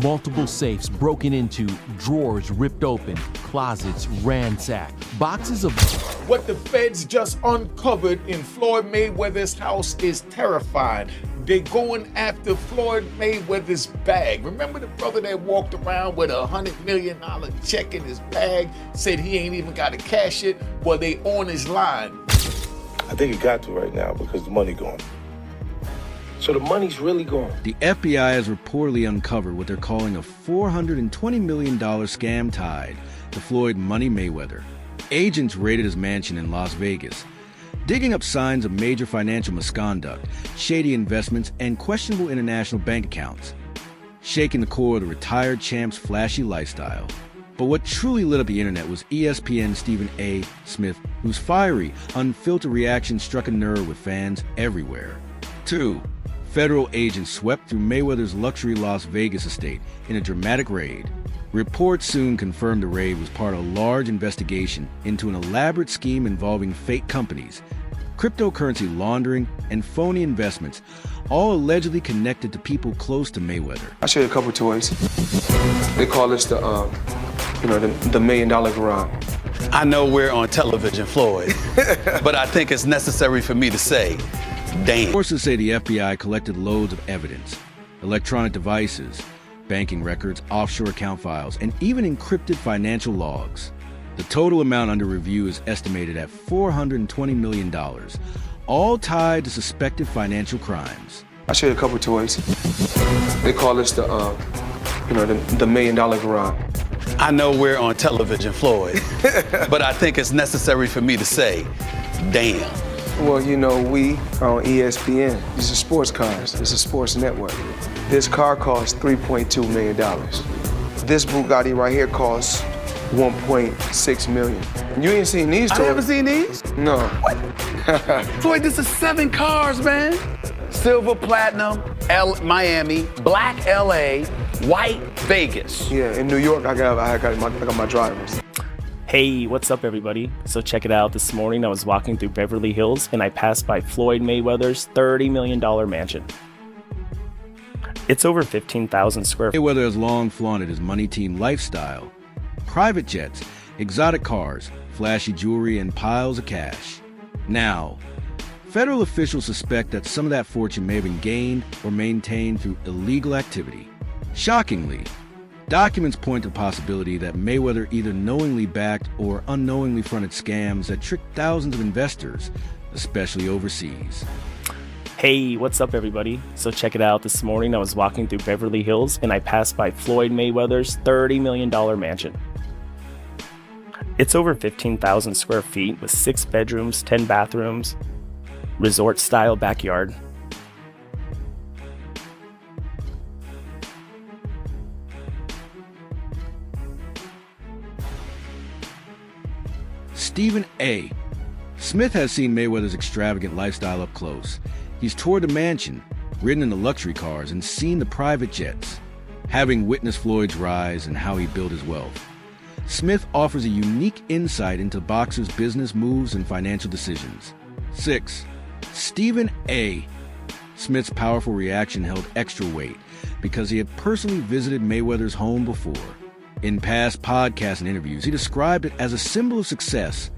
Multiple safes broken into, drawers ripped open, closets ransacked, boxes of... What the feds just uncovered in Floyd Mayweather's house is terrifying. They're going after Floyd Mayweather's bag. Remember the brother that walked around with $100 million check in his bag, said he ain't even got to cash it? Well, they on his line. I think it got to right now because the money gone. So the money's really gone. The FBI has reportedly uncovered what they're calling a $420 million scam tied to Floyd Money Mayweather. Agents raided his mansion in Las Vegas, digging up signs of major financial misconduct, shady investments, and questionable international bank accounts, shaking the core of the retired champ's flashy lifestyle. But what truly lit up the internet was ESPN's Stephen A. Smith, whose fiery, unfiltered reaction struck a nerve with fans everywhere. 2. Federal agents swept through Mayweather's luxury Las Vegas estate in a dramatic raid. Reports soon confirmed the raid was part of a large investigation into an elaborate scheme involving fake companies, cryptocurrency laundering, and phony investments, all allegedly connected to people close to Mayweather. I'll show you a couple toys. They call this the $1 million garage. I know we're on television, Floyd, but I think it's necessary for me to say, damn. Sources say the FBI collected loads of evidence, electronic devices, banking records, offshore account files, and even encrypted financial logs. The total amount under review is estimated at $420 million, all tied to suspected financial crimes. I'll show you a couple toys. They call this the $1 million garage. I know we're on television, Floyd, but I think it's necessary for me to say, damn. Well, we are on ESPN. These are sports cars. It's a sports network. This car costs $3.2 million. This Bugatti right here costs $1.6 million. You ain't seen these toys? I haven't seen these? No. Floyd, this is 7 cars, man. Silver, platinum, Miami, black LA, white Vegas. Yeah, in New York, I got my drivers. Hey, what's up everybody? So check it out, this morning I was walking through Beverly Hills and I passed by Floyd Mayweather's $30 million mansion. It's over 15,000 square feet. Mayweather has long flaunted his money team lifestyle. Private jets, exotic cars, flashy jewelry, and piles of cash. Now, federal officials suspect that some of that fortune may have been gained or maintained through illegal activity. Shockingly, documents point to the possibility that Mayweather either knowingly backed or unknowingly fronted scams that tricked thousands of investors, especially overseas. Hey, what's up everybody? So check it out, this morning I was walking through Beverly Hills and I passed by Floyd Mayweather's $30 million mansion. It's over 15,000 square feet with 6 bedrooms, 10 bathrooms, resort-style backyard. Stephen A. Smith has seen Mayweather's extravagant lifestyle up close. He's toured the mansion, ridden in the luxury cars, and seen the private jets. Having witnessed Floyd's rise and how he built his wealth, Smith offers a unique insight into the boxer's business moves and financial decisions. 6. Stephen A. Smith's powerful reaction held extra weight because he had personally visited Mayweather's home before. In past podcasts and interviews, he described it as a symbol of success,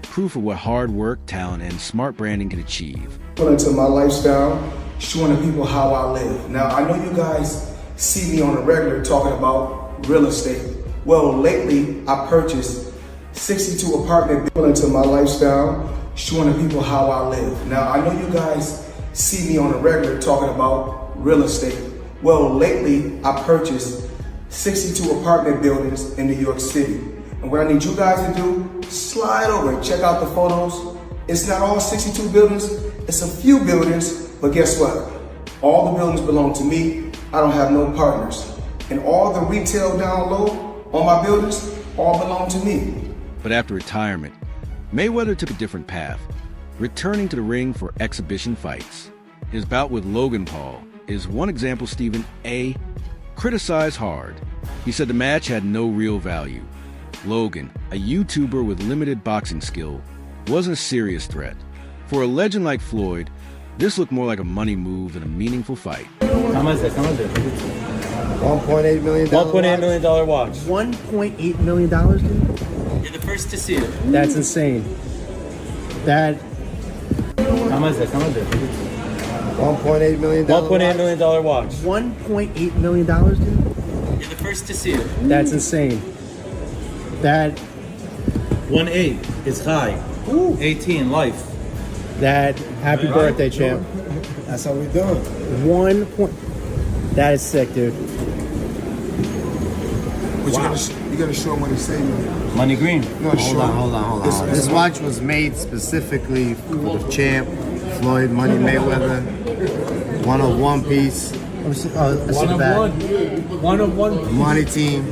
proof of what hard work, talent, and smart branding can achieve. Into my lifestyle, showing the people how I live. Now, I know you guys see me on a regular talking about real estate. Well, lately, I purchased 62 apartment buildings into my lifestyle, showing the people how I live. Now, I know you guys see me on a regular talking about real estate. Well, lately, I purchased 62 apartment buildings in New York City. And what I need you guys to do, slide over and check out the photos. It's not all 62 buildings, it's a few buildings, but guess what? All the buildings belong to me. I don't have no partners. And all the retail down low on my buildings all belong to me. But after retirement, Mayweather took a different path, returning to the ring for exhibition fights. His bout with Logan Paul is one example Stephen A. criticized hard. He said the match had no real value. Logan, a YouTuber with limited boxing skill, wasn't a serious threat. For a legend like Floyd, this looked more like a money move than a meaningful fight. How much is it? $1.8 million. $1.8 million watch. $1.8 million, dude? You're the first to see it. That's insane. That. How much is it? $1.8 million. $1.8 million watch. $1.8 million, dude? You're the first to see it. That's insane. That. 1.8 is high. 18 life. That. Happy birthday, champ. That's how we doing. 1 point. That is sick, dude. But you gotta show them what they say, man. Money green. No, Hold on. This watch was made specifically for the champ, Floyd Money Mayweather. 101 piece. Let's see the back. 101. Money team.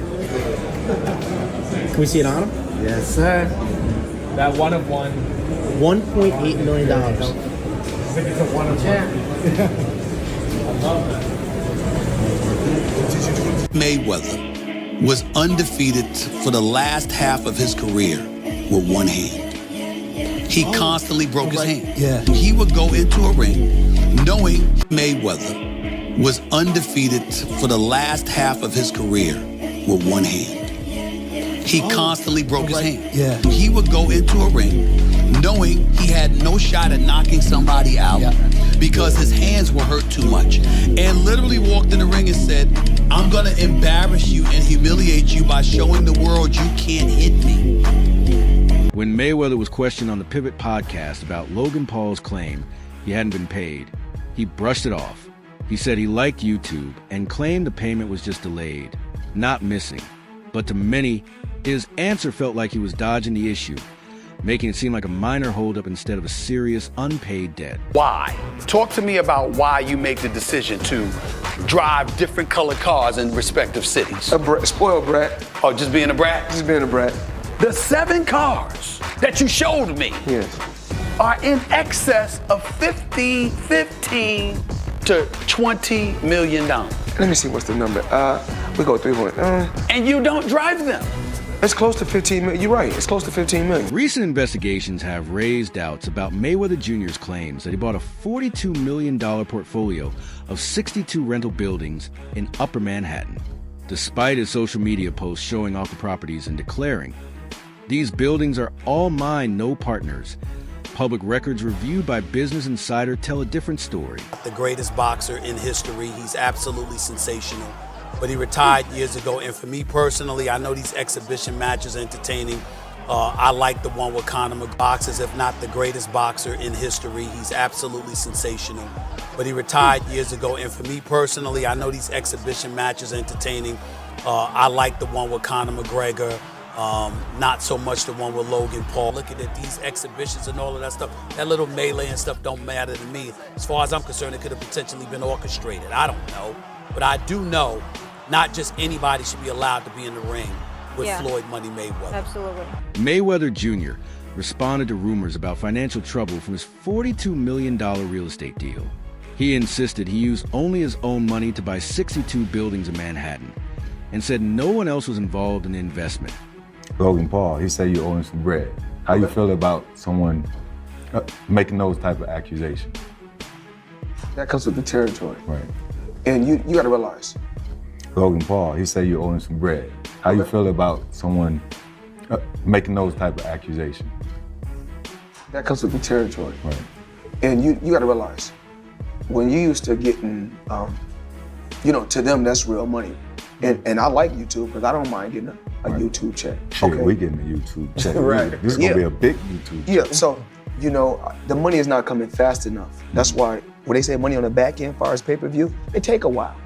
Can we see it on him? Yes, sir. That 1 of 1. $1.8 million. Mayweather was undefeated for the last half of his career with one hand. He constantly broke his hand. Yeah. He would go into a ring knowing Mayweather was undefeated for the last half of his career with one hand. He constantly broke his hand. Yeah. He would go into a ring knowing he had no shot at knocking somebody out because his hands were hurt too much, and literally walked in the ring and said, I'm gonna embarrass you and humiliate you by showing the world you can't hit me. When Mayweather was questioned on the Pivot podcast about Logan Paul's claim he hadn't been paid, he brushed it off. He said he liked YouTube and claimed the payment was just delayed, not missing. But to many, his answer felt like he was dodging the issue, making it seem like a minor holdup instead of a serious unpaid debt. Why? Talk to me about why you make the decision to drive different colored cars in respective cities. Spoiled brat. Oh, just being a brat? Just being a brat. The 7 cars that you showed me Yes. are in excess of $15 to $20 million. Let me see what's the number. We go 3 point. And you don't drive them. It's close to 15 million. You're right. It's close to 15 million. Recent investigations have raised doubts about Mayweather Jr.'s claims that he bought a $42 million portfolio of 62 rental buildings in Upper Manhattan, despite his social media posts showing off the properties and declaring, these buildings are all mine, no partners. Public records reviewed by Business Insider tell a different story. The greatest boxer in history. He's absolutely sensational. But he retired years ago, and for me personally, I know these exhibition matches are entertaining. I like the one with Conor McGregor. Boxers, if not the greatest boxer in history. He's absolutely sensational. But he retired years ago, and for me personally, I know these exhibition matches are entertaining. I like the one with Conor McGregor. Not so much the one with Logan Paul. Looking at these exhibitions and all of that stuff, that little melee and stuff don't matter to me. As far as I'm concerned, it could have potentially been orchestrated. I don't know. But I do know not just anybody should be allowed to be in the ring with Floyd Money Mayweather. Absolutely. Mayweather Jr. responded to rumors about financial trouble from his $42 million real estate deal. He insisted he used only his own money to buy 62 buildings in Manhattan and said no one else was involved in the investment. Logan Paul, he said you owe him some bread. How you feel about someone making those type of accusations? That comes with the territory. Right. And you got to realize. Logan Paul, he said you owe him some bread. How you feel about someone making those type of accusations? That comes with the territory. Right. And you got to realize, when you used to getting, to them, that's real money. And I like YouTube because I don't mind getting a YouTube check. Shit, we getting a YouTube check. Right. This is going to be a big YouTube check. Yeah, so, the money is not coming fast enough. That's why when they say money on the back end, as far as pay-per-view, it take a while,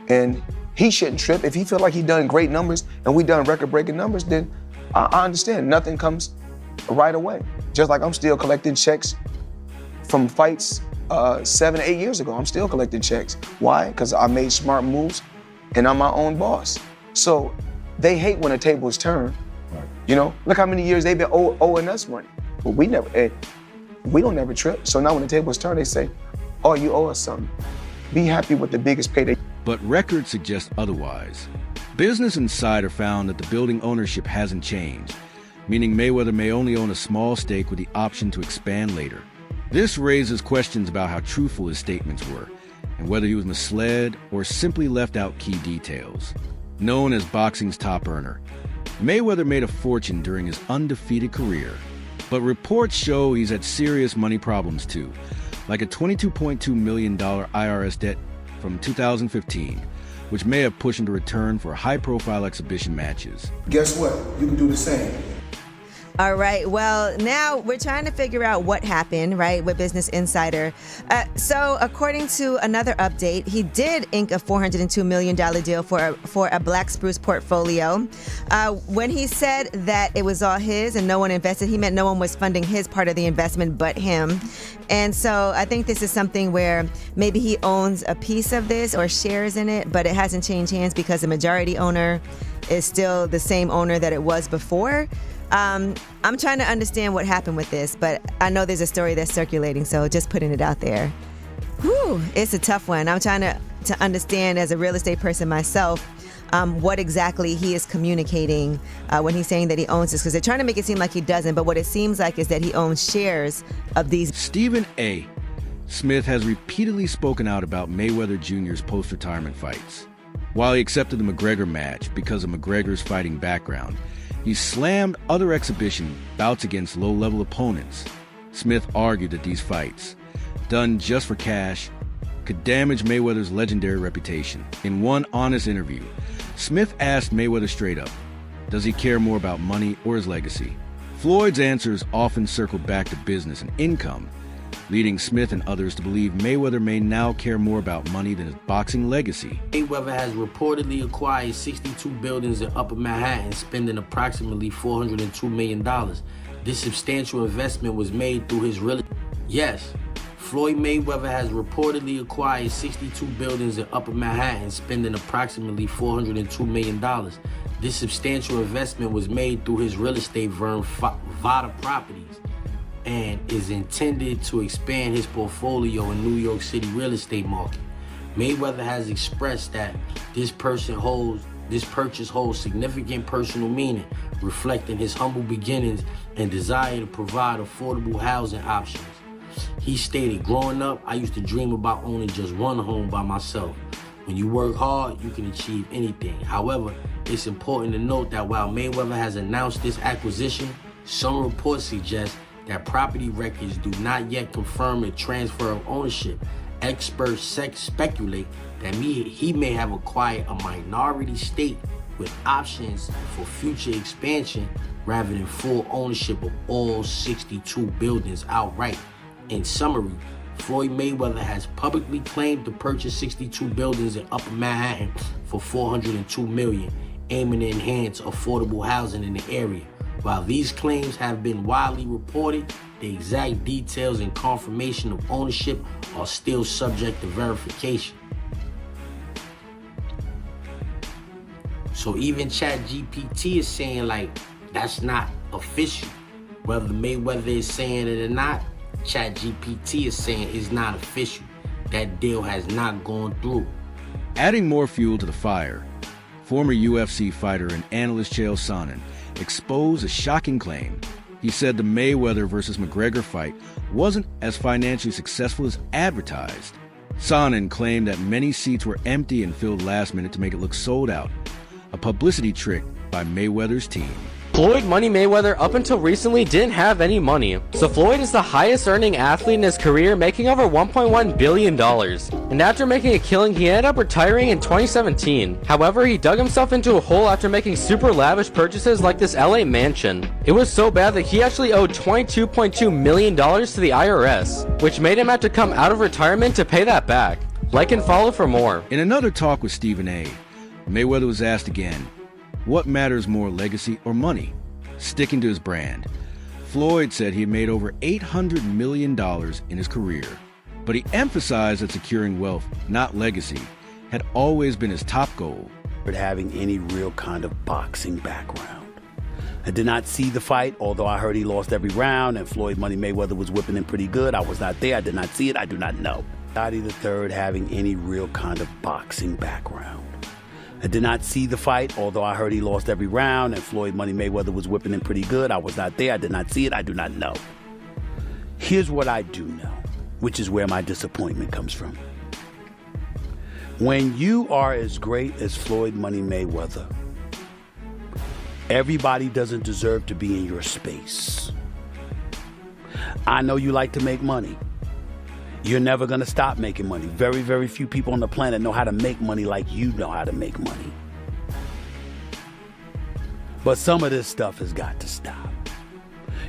And he shouldn't trip. If he feel like he done great numbers and we done record-breaking numbers, then I understand. Nothing comes right away. Just like I'm still collecting checks from fights 7 to 8 years ago. I'm still collecting checks. Why? Because I made smart moves and I'm my own boss. So they hate when a table is turned. Right. Look how many years they've been owing us money. But we don't never trip. So now when the table is turned, they say, oh, you owe us something. Be happy with the biggest payday. But records suggest otherwise. Business Insider found that the building ownership hasn't changed, meaning Mayweather may only own a small stake with the option to expand later. This raises questions about how truthful his statements were, and whether he was misled or simply left out key details. Known as boxing's top earner, Mayweather made a fortune during his undefeated career. But reports show he's had serious money problems too, like a $22.2 million IRS debt from 2015, which may have pushed him to return for high-profile exhibition matches. Guess what? You can do the same. All right. Well, now we're trying to figure out what happened, right, with Business Insider. So according to another update, he did ink a $402 million deal for a Black Spruce portfolio. When he said that it was all his and no one invested, he meant no one was funding his part of the investment but him. And so I think this is something where maybe he owns a piece of this or shares in it, but it hasn't changed hands because the majority owner is still the same owner that it was before. I'm trying to understand what happened with this, but I know there's a story that's circulating, so just putting it out there. Whew, it's a tough one. I'm trying to understand as a real estate person myself what exactly he is communicating when he's saying that he owns this, because they're trying to make it seem like he doesn't, but what it seems like is that he owns shares of these. Stephen A. Smith has repeatedly spoken out about Mayweather Jr.'s post-retirement fights. While he accepted the McGregor match because of McGregor's fighting background, he slammed other exhibition bouts against low-level opponents. Smith argued that these fights, done just for cash, could damage Mayweather's legendary reputation. In one honest interview, Smith asked Mayweather straight up, does he care more about money or his legacy? Floyd's answers often circled back to business and income, leading Smith and others to believe Mayweather may now care more about money than his boxing legacy. Mayweather has reportedly acquired 62 buildings in Upper Manhattan, spending approximately $402 million. This substantial investment was made through his real estate. Yes, Floyd Mayweather has reportedly acquired 62 buildings in Upper Manhattan, spending approximately $402 million. This substantial investment was made through his real estate firm, Vada Properties, and is intended to expand his portfolio in New York City real estate market. Mayweather has expressed that this purchase holds significant personal meaning, reflecting his humble beginnings and desire to provide affordable housing options. He stated, growing up, I used to dream about owning just one home by myself. When you work hard, you can achieve anything. However, it's important to note that while Mayweather has announced this acquisition, some reports suggest that property records do not yet confirm a transfer of ownership. Experts speculate that he may have acquired a minority stake with options for future expansion rather than full ownership of all 62 buildings outright. In summary, Floyd Mayweather has publicly claimed to purchase 62 buildings in Upper Manhattan for $402 million, aiming to enhance affordable housing in the area. While these claims have been widely reported, the exact details and confirmation of ownership are still subject to verification. So even ChatGPT is saying, like, that's not official. Whether Mayweather is saying it or not, ChatGPT is saying it's not official. That deal has not gone through. Adding more fuel to the fire, former UFC fighter and analyst Chael Sonnen exposed a shocking claim. He said the Mayweather versus McGregor fight wasn't as financially successful as advertised. Sonnen claimed that many seats were empty and filled last minute to make it look sold out, a publicity trick by Mayweather's team. Floyd Money Mayweather up until recently didn't have any money, so Floyd is the highest earning athlete in his career, making over $1.1 billion. And after making a killing, he ended up retiring in 2017. However, he dug himself into a hole after making super lavish purchases like this LA mansion. It was so bad that he actually owed $22.2 million to the IRS, which made him have to come out of retirement to pay that back. Like and follow for more. In another talk with Stephen A., Mayweather was asked again, what matters more, legacy or money? Sticking to his brand, Floyd said he had made over $800 million in his career, but he emphasized that securing wealth, not legacy, had always been his top goal. Having any real kind of boxing background. I did not see the fight, although I heard he lost every round and Floyd Money Mayweather was whipping him pretty good. I was not there, I did not see it, I do not know. Gotti III having any real kind of boxing background. I did not see the fight, although I heard he lost every round and Floyd Money Mayweather was whipping him pretty good. I was not there, I did not see it, I do not know. Here's what I do know, which is where my disappointment comes from. When you are as great as Floyd Money Mayweather, everybody doesn't deserve to be in your space. I know you like to make money. You're never going to stop making money. Very, very few people on the planet know how to make money like you know how to make money. But some of this stuff has got to stop.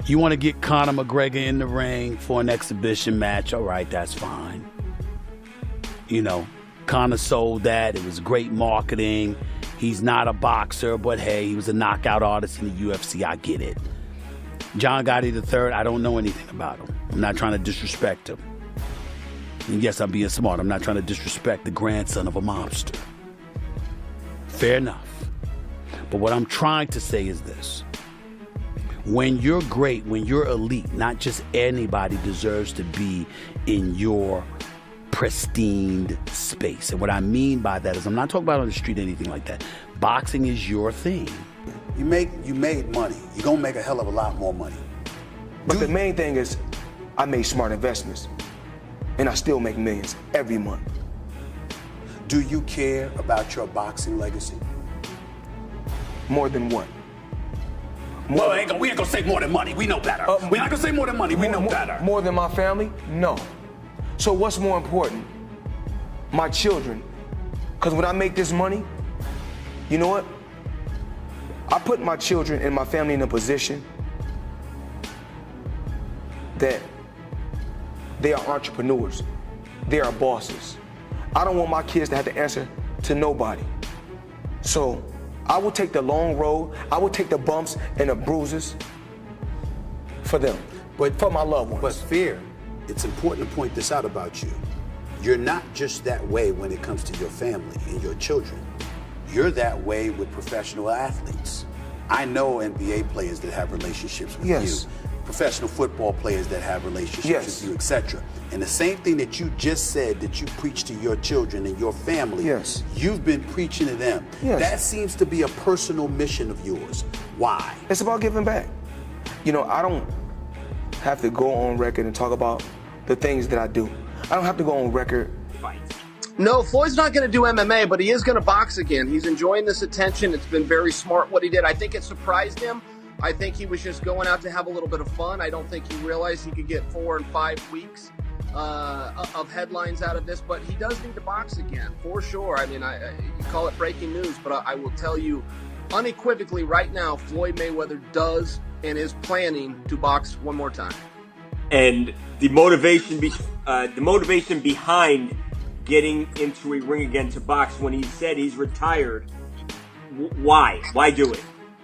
You want to get Conor McGregor in the ring for an exhibition match, all right, that's fine. You know, Conor sold that. It was great marketing. He's not a boxer, but hey, he was a knockout artist in the UFC. I get it. John Gotti III, I don't know anything about him. I'm not trying to disrespect him. And yes, I'm being smart. I'm not trying to disrespect the grandson of a mobster. Fair enough. But what I'm trying to say is this. When you're great, when you're elite, not just anybody deserves to be in your pristine space. And what I mean by that is I'm not talking about on the street or anything like that. Boxing is your thing. You made money. You're gonna make a hell of a lot more money. But the main thing is I made smart investments. And I still make millions every month. Do you care about your boxing legacy? More than what? We ain't gonna say more than money. We know better. We're not gonna say more than money. We know better. More than my family? No. So what's more important? My children. Because when I make this money, you know what? I put my children and my family in a position that they are entrepreneurs. They are bosses. I don't want my kids to have to answer to nobody. So I will take the long road. I will take the bumps and the bruises for them, but for my loved ones. But Fear, it's important to point this out about you. You're not just that way when it comes to your family and your children. You're that way with professional athletes. I know NBA players that have relationships with you. Professional football players that have relationships with you, etc. And the same thing that you just said that you preach to your children and your family, you've been preaching to them. That seems to be a personal mission of yours. Why? It's about giving back. You know, I don't have to go on record and talk about the things that I do. I don't have to go on record. No, Floyd's not going to do MMA, but he is going to box again. He's enjoying this attention. It's been very smart what he did. I think it surprised him. I think he was just going out to have a little bit of fun. I don't think he realized he could get 4 and 5 weeks of headlines out of this, but he does need to box again, for sure. I mean, you call it breaking news, but I will tell you unequivocally right now, Floyd Mayweather does and is planning to box one more time. And the motivation behind getting into a ring again to box when he said he's retired, why? Why do it?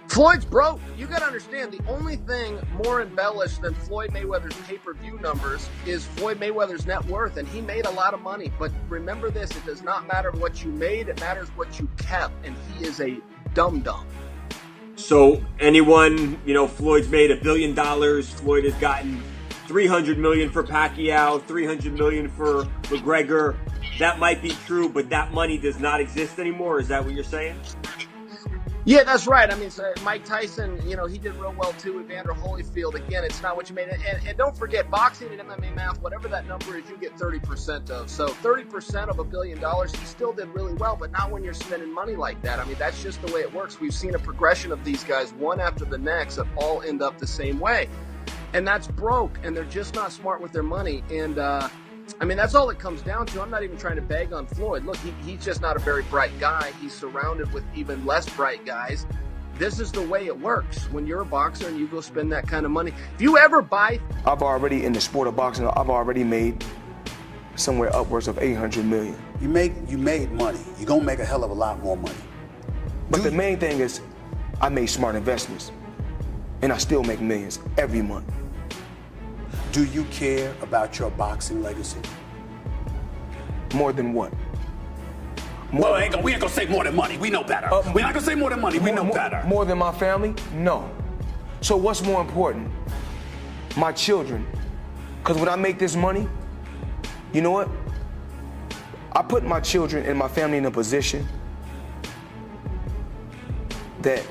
Floyd's broke. You got to understand, the only thing more embellished than Floyd Mayweather's pay-per-view numbers is Floyd Mayweather's net worth, and he made a lot of money. But remember this, it does not matter what you made, it matters what you kept, and he is a dum-dum. So anyone, you know, Floyd's made $1 billion. Floyd has gotten $300 million for Pacquiao, $300 million for McGregor. That might be true, but that money does not exist anymore. Is that what you're saying? Yeah, that's right. I mean, so Mike Tyson, you know, he did real well too with Evander Holyfield. Again, it's not what you made. And don't forget, boxing and MMA math, whatever that number is, you get 30% of. So 30% of $1 billion, he still did really well, but not when you're spending money like that. I mean, that's just the way it works. We've seen a progression of these guys, one after the next, that all end up the same way. And that's broke, and they're just not smart with their money. And, I mean, that's all it comes down to. I'm not even trying to bag on Floyd. Look, he's just not a very bright guy. He's surrounded with even less bright guys. This is the way it works when you're a boxer and you go spend that kind of money. If you ever buy... I've already, in the sport of boxing, I've already made somewhere upwards of $800 million. You made money. You're going to make a hell of a lot more money. But the main thing is I made smart investments. And I still make millions every month. Do you care about your boxing legacy? More than what? We ain't gonna say more than money. We know better. We're not gonna say more than money. We know better. More than my family? No. So what's more important? My children. Because when I make this money, you know what? I put my children and my family in a position that